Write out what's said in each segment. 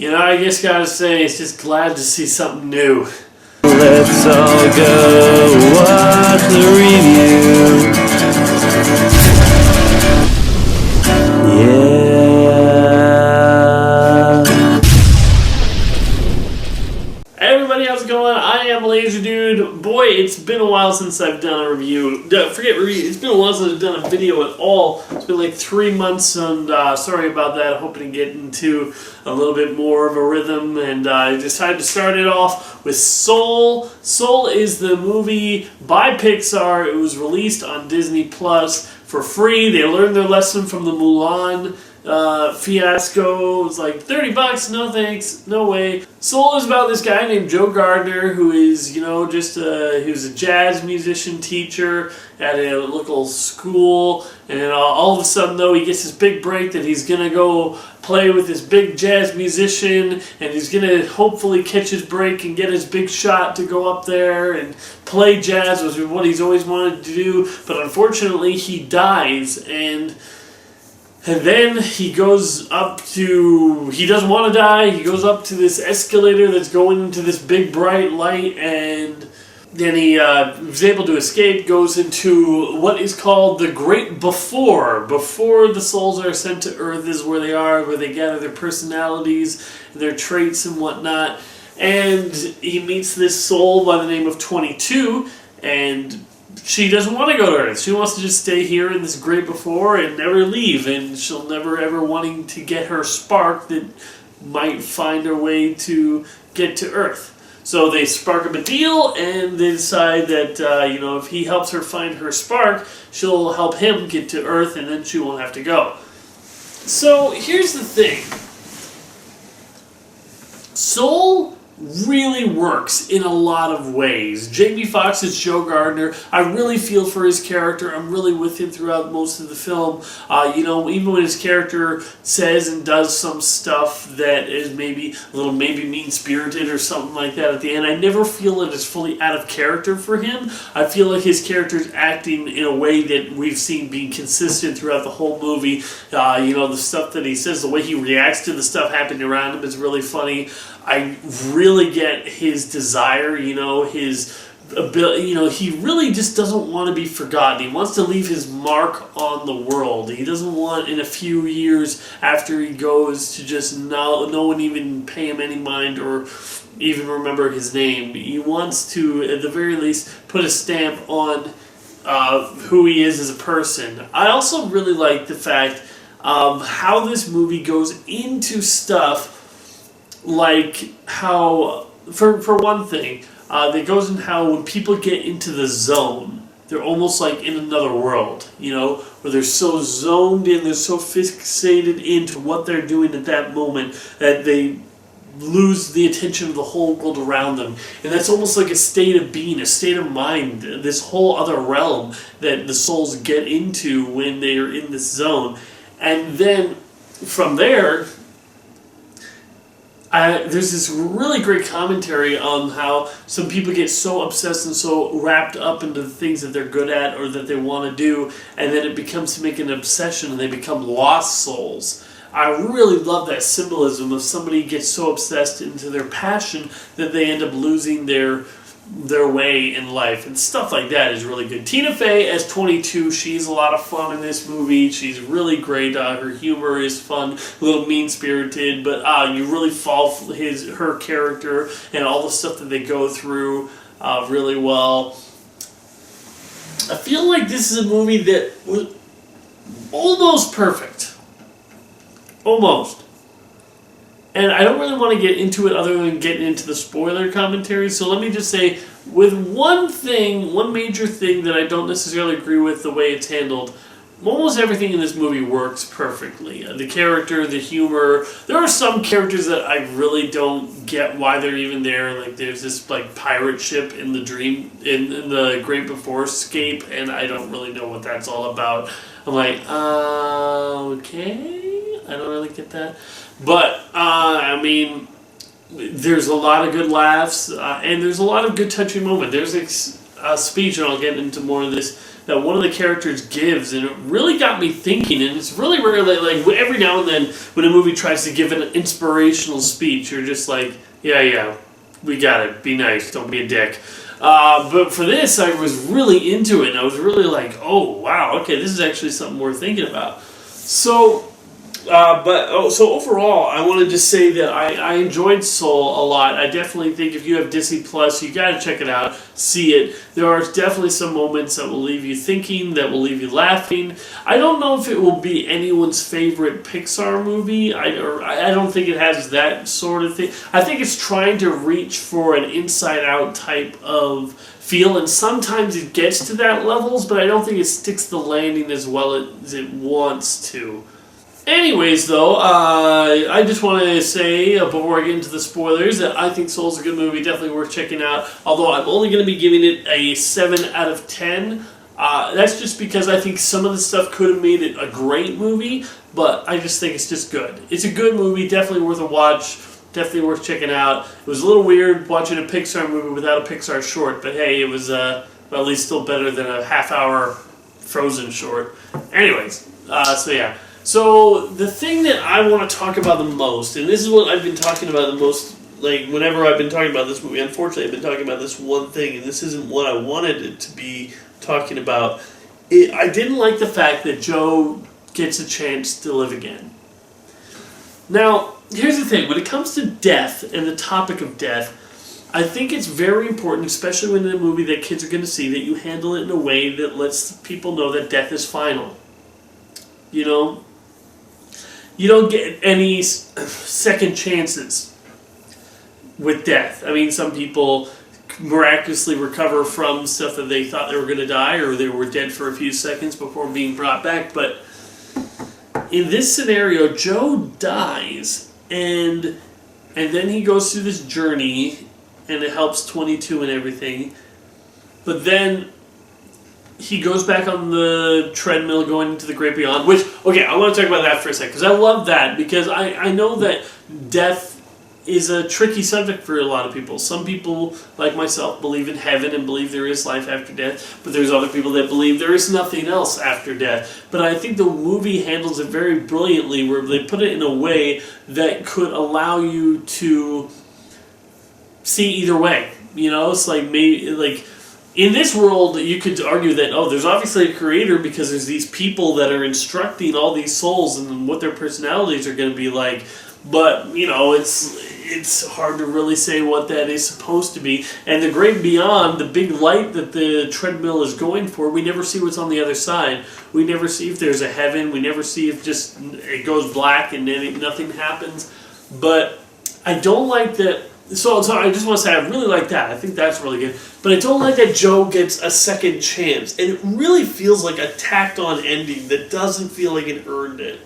I just gotta say, it's just glad to see something new. Let's all go watch the review. Yeah. Hey everybody, how's it going? I am Laser Dude. Boy, it's been a while since I've done a review. Forget review. It's been a while since I've done a video at all. It's been like 3 months, and sorry about that. Hoping to get into a little bit more of a rhythm, and I decided to start it off with Soul. Soul is the movie by Pixar. It was released on Disney Plus for free. They learned their lesson from the Mulan fiasco. It was like $30, no thanks, no way. Soul is about this guy named Joe Gardner who is, he was a jazz musician teacher at a local school, and all of a sudden though he gets this big break that he's gonna go play with this big jazz musician, and he's gonna hopefully catch his break and get his big shot to go up there and play jazz, which is what he's always wanted to do, but unfortunately he dies, and then he goes up to, he doesn't want to die, he goes up to this escalator that's going into this big bright light, and then he was able to escape, goes into what is called the Great Before. Before the souls are sent to Earth is where they are, where they gather their personalities, their traits and whatnot, and he meets this soul by the name of 22, and she doesn't want to go to Earth. She wants to just stay here in this Great Before and never leave, and she'll never ever wanting to get her spark that might find her way to get to Earth. So they spark up a deal, and they decide that, if he helps her find her spark, she'll help him get to Earth, and then she won't have to go. So here's the thing. Soul really works in a lot of ways. Jamie Foxx's Joe Gardner, I really feel for his character. I'm really with him throughout most of the film. Even when his character says and does some stuff that is maybe a little mean-spirited or something like that at the end, I never feel it is fully out of character for him. I feel like his character is acting in a way that we've seen being consistent throughout the whole movie. The stuff that he says, the way he reacts to the stuff happening around him is really funny. I really get his desire, his ability, he really just doesn't want to be forgotten. He wants to leave his mark on the world. He doesn't want in a few years after he goes to just no one even pay him any mind or even remember his name. He wants to, at the very least, put a stamp on who he is as a person. I also really like the fact of how this movie goes into stuff like how, for one thing, it goes in how when people get into the zone, they're almost like in another world, where they're so zoned in, they're so fixated into what they're doing at that moment that they lose the attention of the whole world around them. And that's almost like a state of being, a state of mind, this whole other realm that the souls get into when they are in this zone. And then from there, there's this really great commentary on how some people get so obsessed and so wrapped up into the things that they're good at or that they want to do, and then it becomes to make an obsession and they become lost souls. I really love that symbolism of somebody gets so obsessed into their passion that they end up losing their way in life, and stuff like that is really good. Tina Fey as 22, she's a lot of fun in this movie. She's really great. Her humor is fun, a little mean-spirited, but you really fall for her character and all the stuff that they go through really well. I feel like this is a movie that was almost perfect. Almost. And I don't really want to get into it other than getting into the spoiler commentary, so let me just say, with one major thing that I don't necessarily agree with the way it's handled, almost everything in this movie works perfectly. The character, the humor. There are some characters that I really don't get why they're even there. Like there's this pirate ship in the in the Great Before Escape, and I don't really know what that's all about. I'm like, okay, I don't really get that. But, there's a lot of good laughs, and there's a lot of good touching moments. There's speech, and I'll get into more of this, that one of the characters gives, and it really got me thinking. And it's really rare that, like, every now and then when a movie tries to give an inspirational speech, you're just like, yeah, we got it. Be nice. Don't be a dick. But for this, I was really into it, and I was really like, oh, wow, okay, this is actually something worth thinking about. So, so overall, I want to just say that I enjoyed Soul a lot. I definitely think if you have Disney Plus, you got to check it out, see it. There are definitely some moments that will leave you thinking, that will leave you laughing. I don't know if it will be anyone's favorite Pixar movie. I don't think it has that sort of thing. I think it's trying to reach for an Inside Out type of feel, and sometimes it gets to that levels, but I don't think it sticks the landing as well as it wants to. Anyways, though, I just want to say, before I get into the spoilers, that I think Soul's a good movie, definitely worth checking out, although I'm only going to be giving it a 7 out of 10. That's just because I think some of the stuff could have made it a great movie, but I just think it's just good. It's a good movie, definitely worth a watch, definitely worth checking out. It was a little weird watching a Pixar movie without a Pixar short, but hey, it was at least still better than a half-hour Frozen short. Anyways, so yeah. So, the thing that I want to talk about the most, and this is what I've been talking about the most, like, whenever I've been talking about this movie, unfortunately I've been talking about this one thing, and this isn't what I wanted it to be talking about. I didn't like the fact that Joe gets a chance to live again. Now, here's the thing, when it comes to death, and the topic of death, I think it's very important, especially when in a movie that kids are going to see, that you handle it in a way that lets people know that death is final. You know? You don't get any second chances with death. I mean, some people miraculously recover from stuff that they thought they were going to die, or they were dead for a few seconds before being brought back. But in this scenario, Joe dies, and then he goes through this journey, and it helps 22 and everything. But then he goes back on the treadmill going into the great beyond, which, okay, I want to talk about that for a second, because I love that, because I know that death is a tricky subject for a lot of people. Some people, like myself, believe in heaven and believe there is life after death, but there's other people that believe there is nothing else after death. But I think the movie handles it very brilliantly, where they put it in a way that could allow you to see either way. You know, it's like, maybe, like, in this world, you could argue that, there's obviously a creator, because there's these people that are instructing all these souls and what their personalities are going to be like. But, you know, it's hard to really say what that is supposed to be. And the great beyond, the big light that the treadmill is going for, we never see what's on the other side. We never see if there's a heaven. We never see if just it goes black and then nothing happens. But I don't like that. So I just want to say I really like that. I think that's really good. But I don't like that Joe gets a second chance. And it really feels like a tacked-on ending that doesn't feel like it earned it.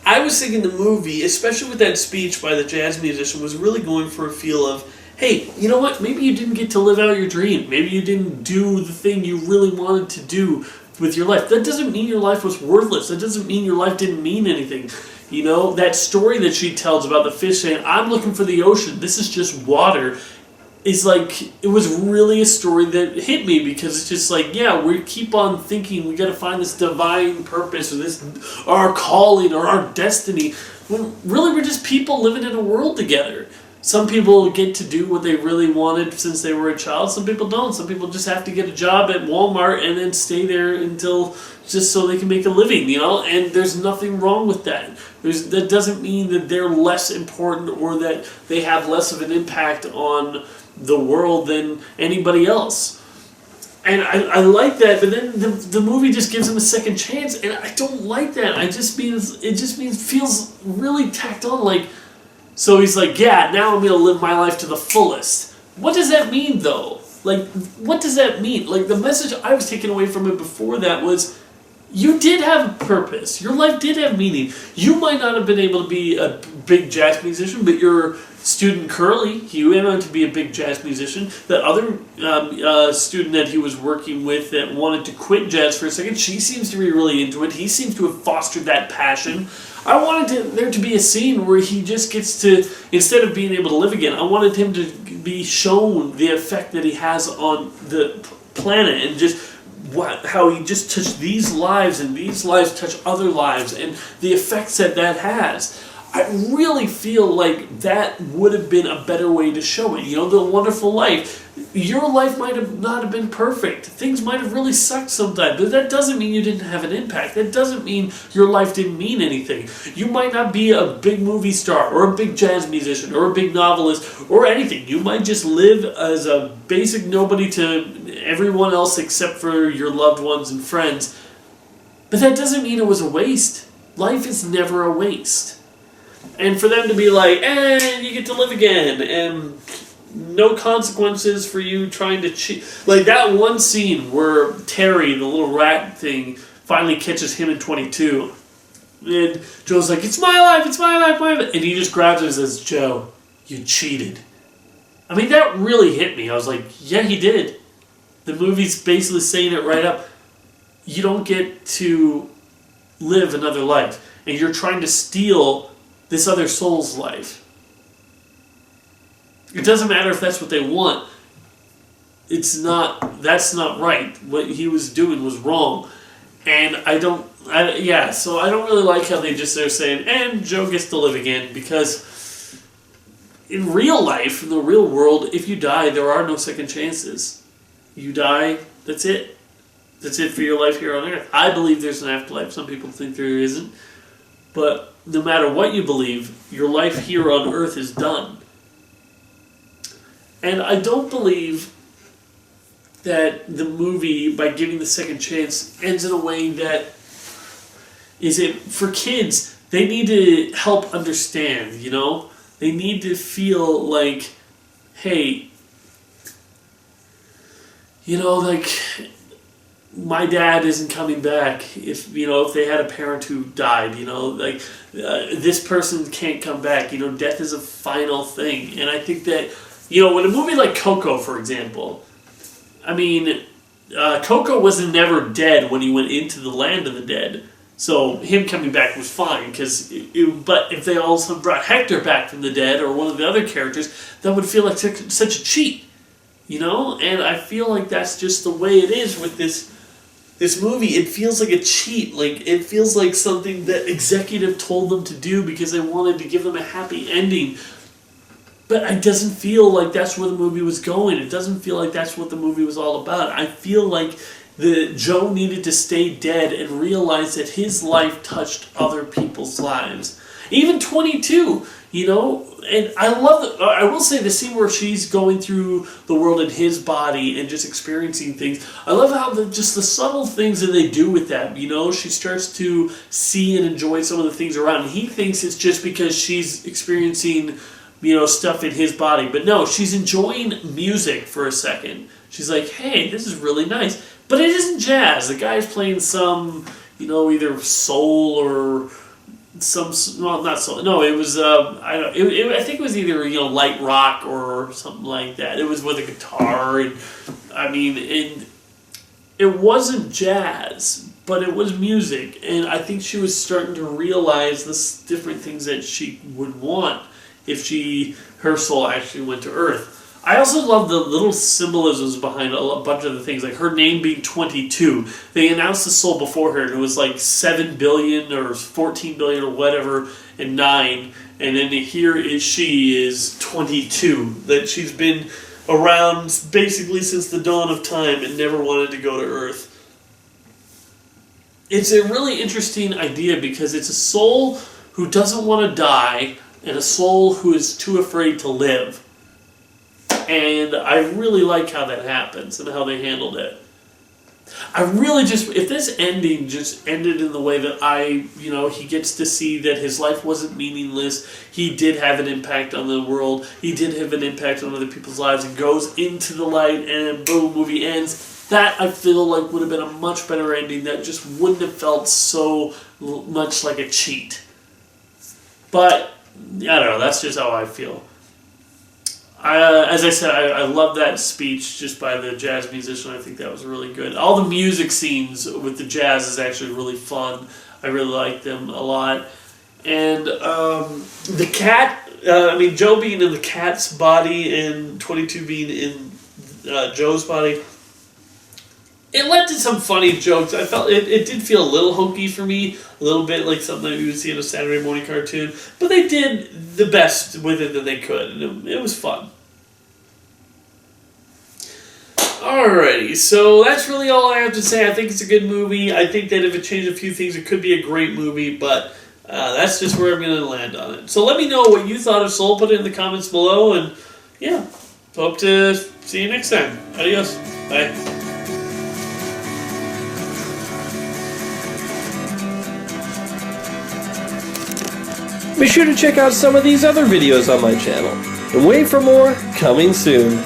I was thinking the movie, especially with that speech by the jazz musician, was really going for a feel of, hey, you know what? Maybe you didn't get to live out your dream. Maybe you didn't do the thing you really wanted to do with your life. That doesn't mean your life was worthless. That doesn't mean your life didn't mean anything. You know, that story that she tells about the fish saying, I'm looking for the ocean, this is just water, is like, it was really a story that hit me, because it's just like, yeah, we keep on thinking we got to find this divine purpose, or this, our calling, or our destiny, when really we're just people living in a world together. Some people get to do what they really wanted since they were a child. Some people don't. Some people just have to get a job at Walmart and then stay there until, just so they can make a living, you know? And there's nothing wrong with that. That doesn't mean that they're less important, or that they have less of an impact on the world than anybody else. And I like that, but then the movie just gives him a second chance, and I don't like that. It just means feels really tacked on, like, so he's like, yeah, now I'm going to live my life to the fullest. What does that mean, though? Like, what does that mean? Like, the message I was taking away from it before that was, you did have a purpose. Your life did have meaning. You might not have been able to be a big jazz musician, but your student Curly, he went on to be a big jazz musician. The other student that he was working with that wanted to quit jazz for a second, she seems to be really into it. He seems to have fostered that passion. I wanted there to be a scene where he just gets to, instead of being able to live again, I wanted him to be shown the effect that he has on the planet, and just how he just touched these lives, and these lives touch other lives, and the effects that has. I really feel like that would have been a better way to show it. The wonderful life. Your life might have not have been perfect. Things might have really sucked sometimes, but that doesn't mean you didn't have an impact. That doesn't mean your life didn't mean anything. You might not be a big movie star, or a big jazz musician, or a big novelist, or anything. You might just live as a basic nobody to everyone else except for your loved ones and friends. But that doesn't mean it was a waste. Life is never a waste. And for them to be like, you get to live again, and no consequences for you trying to cheat. Like that one scene where Terry, the little rat thing, finally catches him in 22. And Joe's like, it's my life, my life. And he just grabs him and says, Joe, you cheated. I mean, that really hit me. I was like, yeah, he did. The movie's basically saying it right up. You don't get to live another life. And you're trying to steal this other soul's life. It doesn't matter if that's what they want. That's not right. What he was doing was wrong. And so I don't really like how they're saying, and Joe gets to live again, because in real life, in the real world, if you die, there are no second chances. You die, that's it. That's it for your life here on Earth. I believe there's an afterlife. Some people think there isn't. But no matter what you believe, your life here on Earth is done. And I don't believe that the movie, by giving the second chance, ends in a way that is it for kids. They need to help understand, They need to feel like, hey, my dad isn't coming back. If they had a parent who died, this person can't come back. Death is a final thing. And I think that, when a movie like Coco, for example, Coco was never dead when he went into the land of the dead. So him coming back was fine, but if they all of a sudden brought Hector back from the dead, or one of the other characters, that would feel like such a cheat, And I feel like that's just the way it is with this movie. It feels like a cheat. Like, it feels like something that executive told them to do because they wanted to give them a happy ending. But it doesn't feel like that's where the movie was going. It doesn't feel like that's what the movie was all about. I feel like Joe needed to stay dead and realize that his life touched other people's lives. Even 22, and I love I will say the scene where she's going through the world in his body and just experiencing things. I love how just the subtle things that they do with that. She starts to see and enjoy some of the things around. And he thinks it's just because she's experiencing, stuff in his body. But no, she's enjoying music for a second. She's like, hey, this is really nice. But it isn't jazz. The guy's playing some, either soul or not soul. No, it was I think it was either light rock or something like that. It was with a guitar, and it wasn't jazz, but it was music, and I think she was starting to realize the different things that she would want if her soul actually went to Earth. I also love the little symbolisms behind a bunch of the things, like her name being 22. They announced the soul before her, and it was like 7 billion or 14 billion or whatever, and 9. And then she is 22. That she's been around basically since the dawn of time and never wanted to go to Earth. It's a really interesting idea because it's a soul who doesn't want to die and a soul who is too afraid to live. And I really like how that happens and how they handled it. I really if this ending just ended in the way that he gets to see that his life wasn't meaningless, he did have an impact on the world, he did have an impact on other people's lives, and goes into the light, and boom, movie ends. That, I feel like, would have been a much better ending that just wouldn't have felt so much like a cheat. But, I don't know, that's just how I feel. As I said, I love that speech just by the jazz musician. I think that was really good. All the music scenes with the jazz is actually really fun. I really like them a lot. And the cat, Joe being in the cat's body and 22 being in Joe's body, it led to some funny jokes. I felt it did feel a little hokey for me, a little bit like something that you would see in a Saturday morning cartoon. But they did the best with it that they could, and it was fun. Alrighty, so that's really all I have to say. I think it's a good movie. I think that if it changed a few things, it could be a great movie, but that's just where I'm going to land on it. So let me know what you thought of Soul. Put it in the comments below, and yeah, hope to see you next time. Adios. Bye. Be sure to check out some of these other videos on my channel. And wait for more coming soon.